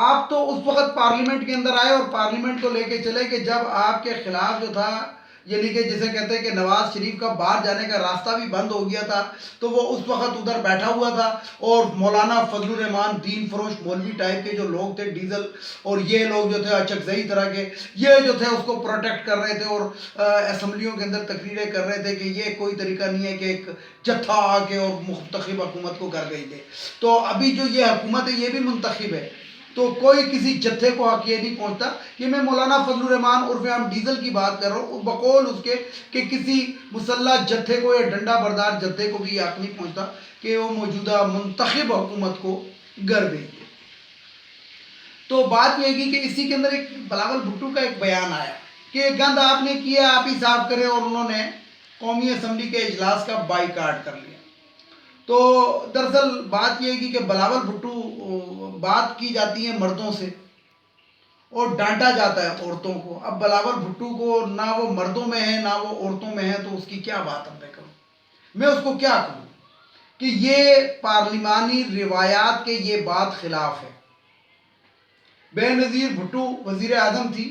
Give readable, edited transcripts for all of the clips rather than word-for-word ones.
آپ تو اس وقت پارلیمنٹ کے اندر آئے اور پارلیمنٹ کو لے کے چلے کہ جب آپ کے خلاف جو تھا، یعنی کہ جسے کہتے ہیں کہ نواز شریف کا باہر جانے کا راستہ بھی بند ہو گیا تھا، تو وہ اس وقت ادھر بیٹھا ہوا تھا اور مولانا فضل الرحمان دین فروش مولوی ٹائپ کے جو لوگ تھے، ڈیزل اور یہ لوگ جو تھے اچکزئی طرح کے، یہ جو تھے اس کو پروٹیکٹ کر رہے تھے اور اسمبلیوں کے اندر تقریریں کر رہے تھے کہ یہ کوئی طریقہ نہیں ہے کہ ایک جتھا آ کے اور منتخب حکومت کو کر گئی تھے۔ تو ابھی جو یہ حکومت ہے یہ بھی منتخب ہے، تو کوئی کسی جتھے کو حق یہ نہیں پہنچتا کہ میں مولانا فضل الرحمان عرف عام ڈیزل کی بات کر رہا ہوں، بقول اس کے کہ کسی مسلح جتھے کو یا ڈنڈا بردار جتھے کو بھی یہ حق نہیں پہنچتا کہ وہ موجودہ منتخب حکومت کو گر دے۔ تو بات یہ ہے کہ اسی کے اندر ایک بلاول بھٹو کا ایک بیان آیا کہ گند آپ نے کیا آپ ہی صاف کرے، اور انہوں نے قومی اسمبلی کے اجلاس کا بائیکاٹ کر لیا۔ تو دراصل بات یہ ہے کہ بلاول بھٹو بات کی جاتی ہے مردوں سے اور ڈانٹا جاتا ہے عورتوں کو۔ اب بلاول بھٹو کو نہ وہ مردوں میں ہے نہ وہ عورتوں میں ہے، تو اس کی کیا بات اب میں کروں، میں اس کو کیا کہوں کہ یہ پارلیمانی روایات کے یہ بات خلاف ہے۔ بے نظیر بھٹو وزیر اعظم تھی،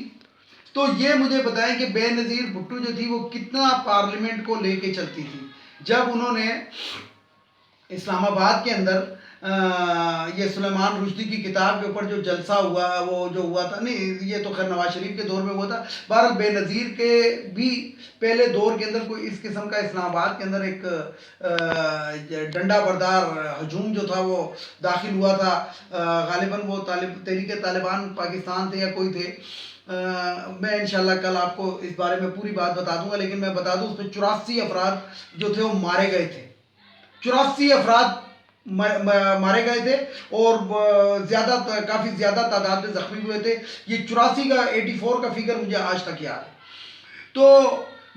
تو یہ مجھے بتائیں کہ بے نظیر بھٹو جو تھی وہ کتنا پارلیمنٹ کو لے کے چلتی تھی۔ جب انہوں نے اسلام آباد کے اندر یہ سلیمان رشدی کی کتاب کے اوپر جو جلسہ ہوا، وہ جو ہوا تھا، نہیں یہ تو خیر نواز شریف کے دور میں ہوا تھا، بہرحال بے نظیر کے بھی پہلے دور کے اندر کوئی اس قسم کا اسلام آباد کے اندر ایک ڈنڈا بردار ہجوم جو تھا وہ داخل ہوا تھا، غالباً وہ تحریک طالبان پاکستان تھے یا کوئی تھے، میں انشاءاللہ کل آپ کو اس بارے میں پوری بات بتا دوں گا، لیکن میں بتا دوں اس میں 84 افراد جو تھے وہ مارے گئے تھے، 84 افراد مارے گئے تھے اور کافی زیادہ تعداد میں زخمی ہوئے تھے۔ یہ 84 کا 84 کا فگر مجھے آج تک یاد ہے۔ تو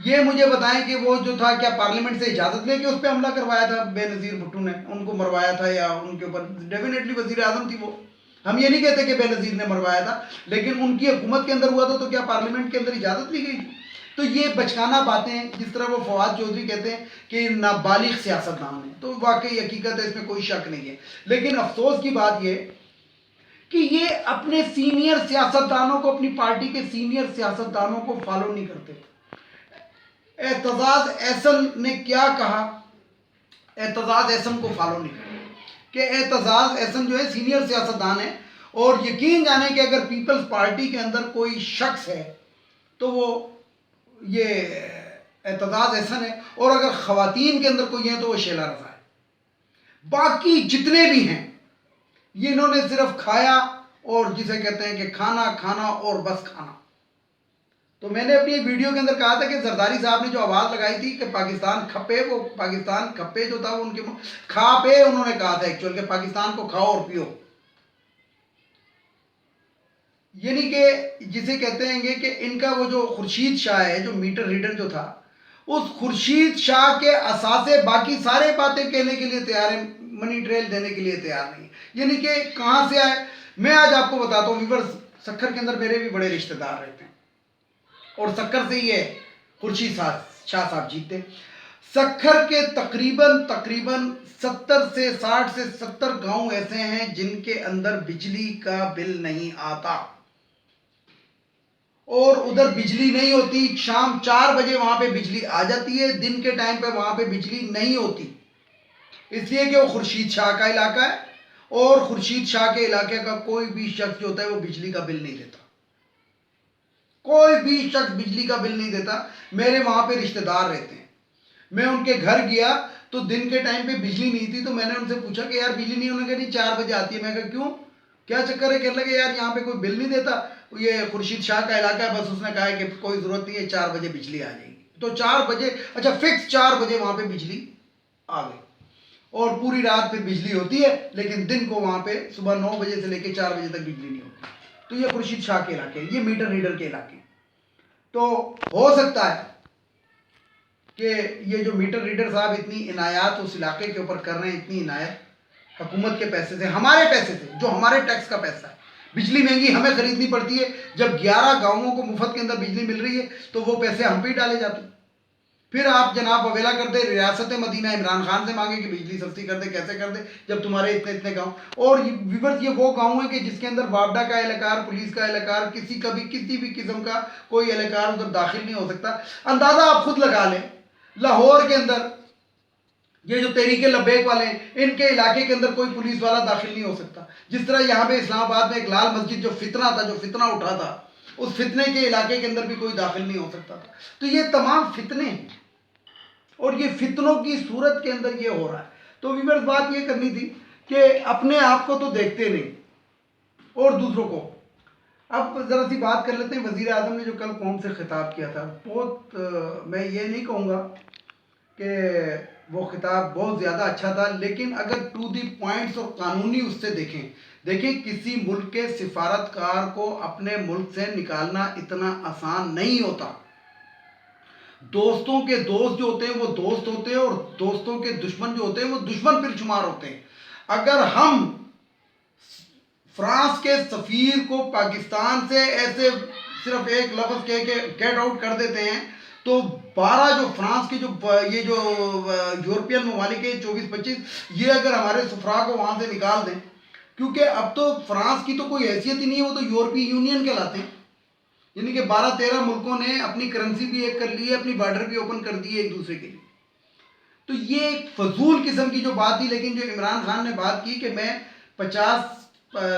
یہ مجھے بتائیں کہ وہ جو تھا کیا پارلیمنٹ سے اجازت لے کے اس پہ حملہ کروایا تھا بے نظیر بھٹو نے، ان کو مروایا تھا، یا ان کے اوپر ڈیفینیٹلی وزیر اعظم تھی وہ، ہم یہ نہیں کہتے کہ بے نظیر نے مروایا تھا، لیکن ان کی حکومت کے اندر ہوا تھا، تو کیا پارلیمنٹ کے اندر اجازت لی گئی تھی؟ تو یہ بچکانہ باتیں، جس طرح وہ فواد چودھری کہتے ہیں کہ نابالغ سیاستدان ہیں، تو واقعی حقیقت ہے، اس میں کوئی شک نہیں ہے۔ لیکن افسوس کی بات یہ کہ یہ اپنے سینئر سیاستدانوں کو، اپنی پارٹی کے سینئر سیاستدانوں کو فالو نہیں کرتے۔ اعتزاز احسن نے کیا کہا، اعتزاز احسن کو فالو نہیں کرتے کہ اعتزاز احسن جو ہے سینئر سیاستدان ہے، اور یقین جانے کہ اگر پیپلز پارٹی کے اندر کوئی شخص ہے تو وہ یہ اعتزاز احسن ہے، اور اگر خواتین کے اندر کوئی ہے تو وہ شیلا رضا ہے۔ باقی جتنے بھی ہیں یہ انہوں نے صرف کھایا، اور جسے کہتے ہیں کہ کھانا کھانا اور بس کھانا۔ تو میں نے اپنی ایک ویڈیو کے اندر کہا تھا کہ زرداری صاحب نے جو آواز لگائی تھی کہ پاکستان کھپے، وہ پاکستان کھپے جو تھا وہ ان کے کھا پے انہوں نے کہا تھا ایکچوئل کہ پاکستان کو کھاؤ اور پیو، یعنی کہ جسے کہتے ہیں کہ ان کا وہ جو خورشید شاہ ہے، جو میٹر ریڈر جو تھا، اس خورشید شاہ کے اثاثے باقی سارے باتیں کہنے کے لیے تیار ہیں، منی ٹریل دینے کے لیے تیار نہیں، یعنی کہ کہاں سے آئے۔ میں آج آپ کو بتاتا ہوں ویورز، سکھر کے اندر میرے بھی بڑے رشتہ دار رہتے ہیں، اور سکھر سے یہ خورشید شاہ صاحب جیتے۔ سکھر کے تقریباً 70 سے 70 گاؤں ایسے ہیں جن کے اندر بجلی کا بل نہیں آتا، اور ادھر بجلی نہیں ہوتی، شام 4 بجے وہاں پہ بجلی آ جاتی ہے، دن کے ٹائم پہ وہاں پہ بجلی نہیں ہوتی، اس لیے کہ وہ خورشید شاہ کا علاقہ ہے، اور خورشید شاہ کے علاقے کا کوئی بھی شخص جو ہوتا ہے وہ بجلی کا بل نہیں دیتا، کوئی بھی شخص بجلی کا بل نہیں دیتا۔ میرے وہاں پہ رشتہ دار رہتے ہیں، میں ان کے گھر گیا تو دن کے ٹائم پہ بجلی نہیں تھی، تو میں نے ان سے پوچھا کہ یار بجلی نہیں، انہوں نے کہا نہیں 4 بجے آتی ہے۔ میں کہا کیوں، کیا چکر ہے؟ کہنے لگے یار یہاں پہ کوئی بل نہیں دیتا، یہ خورشید شاہ کا علاقہ ہے، بس اس نے کہا ہے کہ کوئی ضرورت نہیں ہے، 4 بجے بجلی آ جائے گی۔ تو 4 بجے، اچھا فکس 4 بجے وہاں پہ بجلی آ گئی، اور پوری رات پھر بجلی ہوتی ہے، لیکن دن کو وہاں پہ صبح 9 بجے سے لے کے 4 بجے تک بجلی نہیں ہوتی۔ تو یہ خورشید شاہ کے علاقے، یہ میٹر ریڈر کے علاقے۔ تو ہو سکتا ہے کہ یہ جو میٹر ریڈر صاحب اتنی عنایات اس علاقے کے اوپر کر رہے ہیں، اتنی عنایت حکومت کے پیسے سے، ہمارے پیسے سے، جو ہمارے ٹیکس کا پیسہ ہے، بجلی مہنگی ہمیں خریدنی پڑتی ہے، جب 11 گاؤں کو مفت کے اندر بجلی مل رہی ہے تو وہ پیسے ہم پہ ہی ڈالے جاتے ہیں۔ پھر آپ جناب وویلا کر دے ریاست مدینہ عمران خان سے مانگے کہ بجلی سستی کر دے، کیسے کر دے جب تمہارے اتنے اتنے گاؤں. اور ویورز یہ وہ گاؤں ہیں کہ جس کے اندر وابڈا کا اہلکار، پولیس کا اہلکار، کسی بھی قسم کا کوئی اہلکار ادھر داخل نہیں ہو سکتا. اندازہ آپ خود لگا لیں لاہور کے اندر یہ جو تحریک لبیک والے ہیں، ان کے علاقے کے اندر کوئی پولیس والا داخل نہیں ہو سکتا. جس طرح یہاں پہ اسلام آباد میں ایک لال مسجد جو فتنہ اٹھا تھا، اس فتنے کے علاقے کے اندر بھی کوئی داخل نہیں ہو سکتا تھا. تو یہ تمام فتنے ہیں اور یہ فتنوں کی صورت کے اندر یہ ہو رہا ہے. تو ویورز بات یہ کرنی تھی کہ اپنے آپ کو تو دیکھتے نہیں اور دوسروں کو. اب ذرا سی بات کر لیتے ہیں وزیر اعظم نے جو کل قوم سے خطاب کیا تھا. بہت میں یہ نہیں کہوں گا کہ وہ خطاب بہت زیادہ اچھا تھا، لیکن اگر ٹو دی پوائنٹس اور قانونی اس سے دیکھیں کسی ملک کے سفارتکار کو اپنے ملک سے نکالنا اتنا آسان نہیں ہوتا. دوستوں کے دوست جو ہوتے ہیں وہ دوست ہوتے ہیں، اور دوستوں کے دشمن جو ہوتے ہیں وہ دشمن پھر شمار ہوتے ہیں. اگر ہم فرانس کے سفیر کو پاکستان سے ایسے صرف ایک لفظ کہہ کے گیٹ آؤٹ کر دیتے ہیں تو 12 جو فرانس کے یہ جو یورپین ممالک ہیں 24-25 یہ اگر ہمارے سفراء کو وہاں سے نکال دیں، کیونکہ اب تو فرانس کی تو کوئی حیثیت ہی نہیں ہے، وہ تو یورپی یونین کہلاتے ہیں. یعنی کہ 12-13 ملکوں نے اپنی کرنسی بھی ایک کر لی ہے، اپنی بارڈر بھی اوپن کر دی ہے ایک دوسرے کے لیے. تو یہ ایک فضول قسم کی جو بات تھی. لیکن جو عمران خان نے بات کی کہ میں 50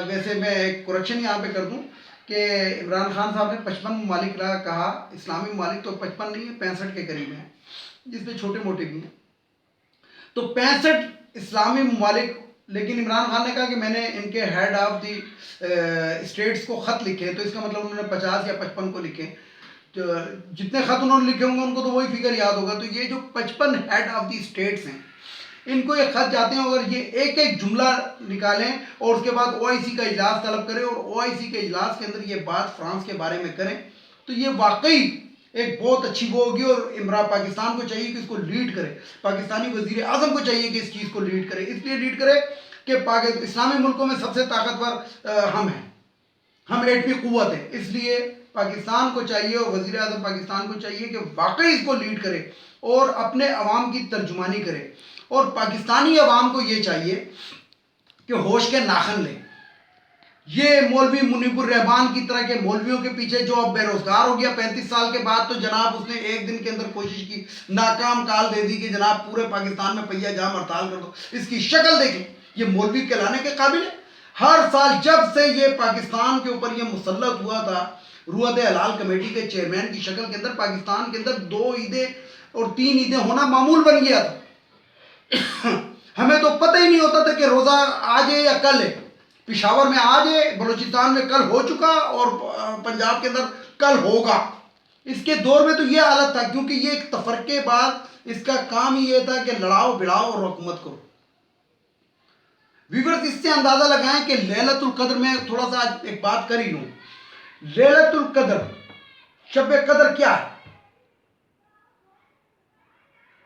ویسے میں ایک کریکشن یہاں پہ کر دوں کہ عمران خان صاحب نے 55 ممالک کہا. اسلامی ممالک تو 55 نہیں ہے، 65 کے قریب ہیں، جس میں چھوٹے موٹے بھی ہیں. تو 65 اسلامی ممالک. لیکن عمران خان نے کہا کہ میں نے ان کے ہیڈ آف دی اسٹیٹس کو خط لکھے، تو اس کا مطلب انہوں نے 50 یا 55 کو لکھے. جتنے خط انہوں نے لکھے ہوں گے ان کو تو وہی فگر یاد ہوگا. تو یہ جو 55 ہیڈ آف دی اسٹیٹس ہیں، ان کو یہ خط جاتے ہیں. اگر یہ ایک ایک جملہ نکالیں اور اس کے بعد OIC کا اجلاس طلب کریں اور OIC کے اجلاس کے اندر یہ بات فرانس کے بارے میں کریں، تو یہ واقعی ایک بہت اچھی وہ ہوگی. اور پاکستان کو چاہیے کہ اس کو لیڈ کرے. پاکستانی وزیر اعظم کو چاہیے کہ اس چیز کو لیڈ کرے. اس لیے لیڈ کرے کہ اسلامی ملکوں میں سب سے طاقتور ہم ہیں، ہم ایٹمی قوت ہیں. اس لیے پاکستان کو چاہیے اور وزیر اعظم پاکستان کو چاہیے کہ واقعی اس کو لیڈ کرے اور اپنے عوام کی ترجمانی کرے. اور پاکستانی عوام کو یہ چاہیے کہ ہوش کے ناخن لیں. یہ مولوی منیب الرحمان کی طرح کے مولویوں کے پیچھے جو اب بے روزگار ہو گیا 35 سال کے بعد، تو جناب اس نے ایک دن کے اندر کوشش کی، ناکام کال دے دی کہ جناب پورے پاکستان میں پہیہ جام ہڑتال کر دو. اس کی شکل دیکھیں، یہ مولوی کہلانے کے قابل ہے؟ ہر سال جب سے یہ پاکستان کے اوپر یہ مسلط ہوا تھا، روحت حلال کمیٹی کے چیئرمین کی شکل کے اندر پاکستان کے اندر 2 عیدیں اور 3 عیدیں ہونا معمول بن گیا تھا. ہمیں تو پتہ ہی نہیں ہوتا تھا کہ روزہ آج ہے یا کل ہے. پشاور میں آج ہے، بلوچستان میں کل ہو چکا اور پنجاب کے اندر کل ہوگا. اس کے دور میں تو یہ حالت تھا، کیونکہ یہ ایک تفرقے بعد اس کا کام ہی یہ تھا کہ لڑاؤ بڑھاؤ اور حکومت کرو. ویورز اس سے اندازہ لگائیں کہ لیلۃ القدر میں تھوڑا سا ایک بات کر ہی لوں. لیلۃ القدر، شب قدر کیا ہے؟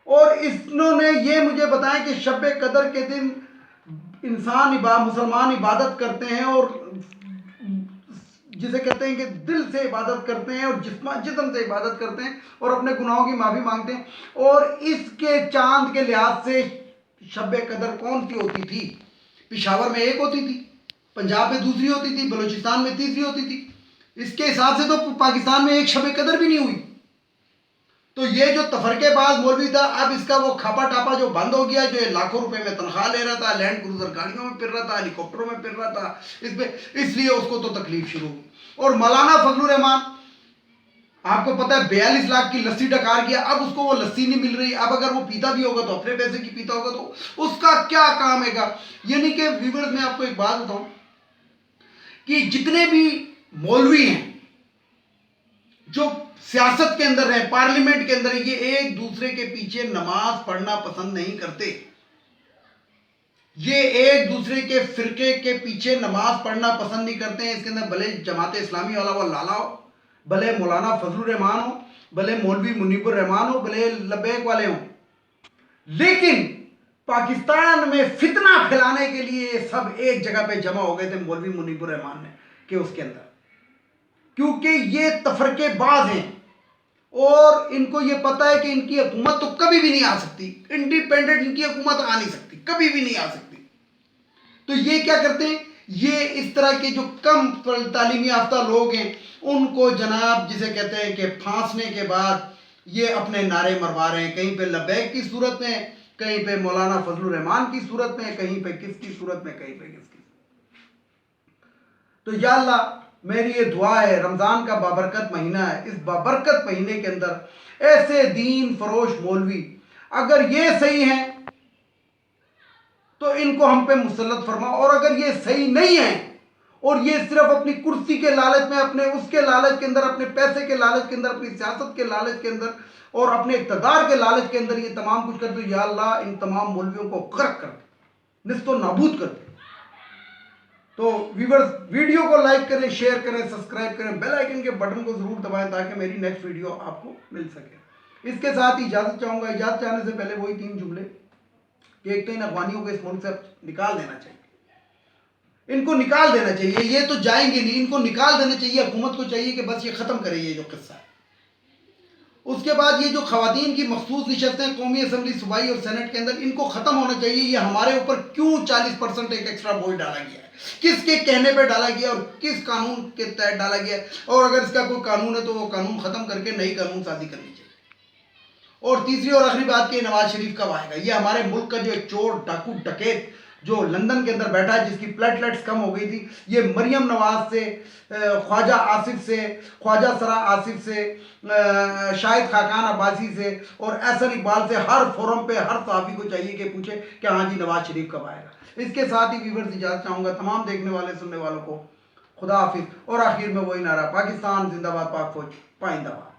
اور انہوں نے یہ مجھے بتائیں کہ شب قدر کے دن مسلمان عبادت کرتے ہیں، اور جسے کہتے ہیں کہ دل سے عبادت کرتے ہیں اور جسم سے عبادت کرتے ہیں اور اپنے گناہوں کی معافی مانگتے ہیں. اور اس کے چاند کے لحاظ سے شب قدر کون سی ہوتی تھی؟ پشاور میں ایک ہوتی تھی، پنجاب میں دوسری ہوتی تھی، بلوچستان میں تیسری ہوتی تھی. اس کے حساب سے تو پاکستان میں ایک شب قدر بھی نہیں ہوئی. تو یہ جو تفرقے باز مولوی تھا، اب اس کا وہ کھاپا ٹاپا جو بند ہو گیا، جو لاکھوں روپے میں تنخواہ لے رہا تھا، لینڈ کروزر گاڑیوں میں پھر رہا تھا، ہیلی کاپٹروں میں پھر رہا تھا، اس لیے اس کو تو تکلیف شروع ہوئی. اور مولانا فضل الرحمان، آپ کو پتہ ہے 42 لاکھ کی لسی ڈکار کیا، اب اس کو وہ لسی نہیں مل رہی. اب اگر وہ پیتا بھی ہوگا تو اپنے پیسے کی پیتا ہوگا، تو اس کا کیا کام ہے گا؟ یعنی کہ ویورز میں آپ کو ایک بات بتاؤں کہ جتنے بھی مولوی ہیں جو سیاست کے اندر ہیں، پارلیمنٹ کے اندر، یہ ایک دوسرے کے پیچھے نماز پڑھنا پسند نہیں کرتے. یہ ایک دوسرے کے فرقے کے پیچھے نماز پڑھنا پسند نہیں کرتے ہیں. اس کے اندر بھلے جماعت اسلامی والا وہ لالا ہو، بھلے مولانا فضل الرحمان ہو، بھلے مولوی منیب الرحمان ہو، بھلے لبیک والے ہوں. لیکن پاکستان میں فتنہ پھیلانے کے لیے سب ایک جگہ پہ جمع ہو گئے تھے مولوی منیب الرحمان نے کہ اس کے اندر، کیونکہ یہ تفرقے باز ہیں اور ان کو یہ پتا ہے کہ ان کی حکومت تو کبھی بھی نہیں آ سکتی، انڈیپینڈنٹ ان کی حکومت آ نہیں سکتی، کبھی بھی نہیں آ سکتی. تو یہ کیا کرتے ہیں، یہ اس طرح کے جو کم تعلیمی یافتہ لوگ ہیں ان کو جناب جسے کہتے ہیں کہ پھانسنے کے بعد یہ اپنے نعرے مروا رہے ہیں، کہیں پہ لبیک کی صورت میں، کہیں پہ مولانا فضل الرحمان کی صورت میں، کہیں پہ کس کی صورت میں، کہیں پہ کس کی. تو یا اللہ میری یہ دعا ہے، رمضان کا بابرکت مہینہ ہے، اس بابرکت مہینے کے اندر ایسے دین فروش مولوی اگر یہ صحیح ہیں تو ان کو ہم پہ مسلط فرما، اور اگر یہ صحیح نہیں ہیں اور یہ صرف اپنی کرسی کے لالچ میں، اپنے اس کے لالچ کے اندر، اپنے پیسے کے لالچ کے اندر، اپنی سیاست کے لالچ کے اندر اور اپنے اقتدار کے لالچ کے اندر یہ تمام کچھ کرتے، یا اللہ ان تمام مولویوں کو غرق کر دے، نست و نابود کر دے. تو ویورز ویڈیو کو لائک کریں، شیئر کریں، سبسکرائب کریں، بیل آئیکن کے بٹن کو ضرور دبائیں تاکہ میری نیکسٹ ویڈیو آپ کو مل سکے. اس کے ساتھ ہی اجازت چاہوں گا. اجازت چاہنے سے پہلے وہی 3 جملے کہ ایک تو ان افغانیوں کو اس ملک سے نکال دینا چاہیے، ان کو نکال دینا چاہیے، یہ تو جائیں گے نہیں، ان کو نکال دینا چاہیے. حکومت کو چاہیے کہ بس یہ ختم کرے یہ جو قصہ ہے. اس کے بعد یہ جو خواتین کی مخصوص نشستیں قومی اسمبلی، صوبائی اور سینٹ کے اندر، ان کو ختم ہونا چاہیے. یہ ہمارے اوپر کیوں 40% ایک ایکسٹرا بوجھ ڈالا گیا ہے، کس کے کہنے پہ ڈالا گیا اور کس قانون کے تحت ڈالا گیا ہے، اور اگر اس کا کوئی قانون ہے تو وہ قانون ختم کر کے نئی قانون سازی کرنی چاہیے. اور تیسری اور آخری بات کہ نواز شریف کب آئے گا. یہ ہمارے ملک کا جو ایک چور ڈاکو ڈکیت جو لندن کے اندر بیٹھا ہے، جس کی پلیٹلیٹس کم ہو گئی تھی، یہ مریم نواز سے، خواجہ آصف سے، خواجہ سرا آصف سے، شاہد خاقان عباسی سے اور احسن اقبال سے ہر فورم پہ ہر صحافی کو چاہیے کہ پوچھے کہ ہاں جی نواز شریف کب آئے گا. اس کے ساتھ ہی ویورز اجازت چاہوں گا تمام دیکھنے والے سننے والوں کو. خدا حافظ. اور آخر میں وہی نعرہ، پاکستان زندہ باد، پاک فوج پائندہ باد.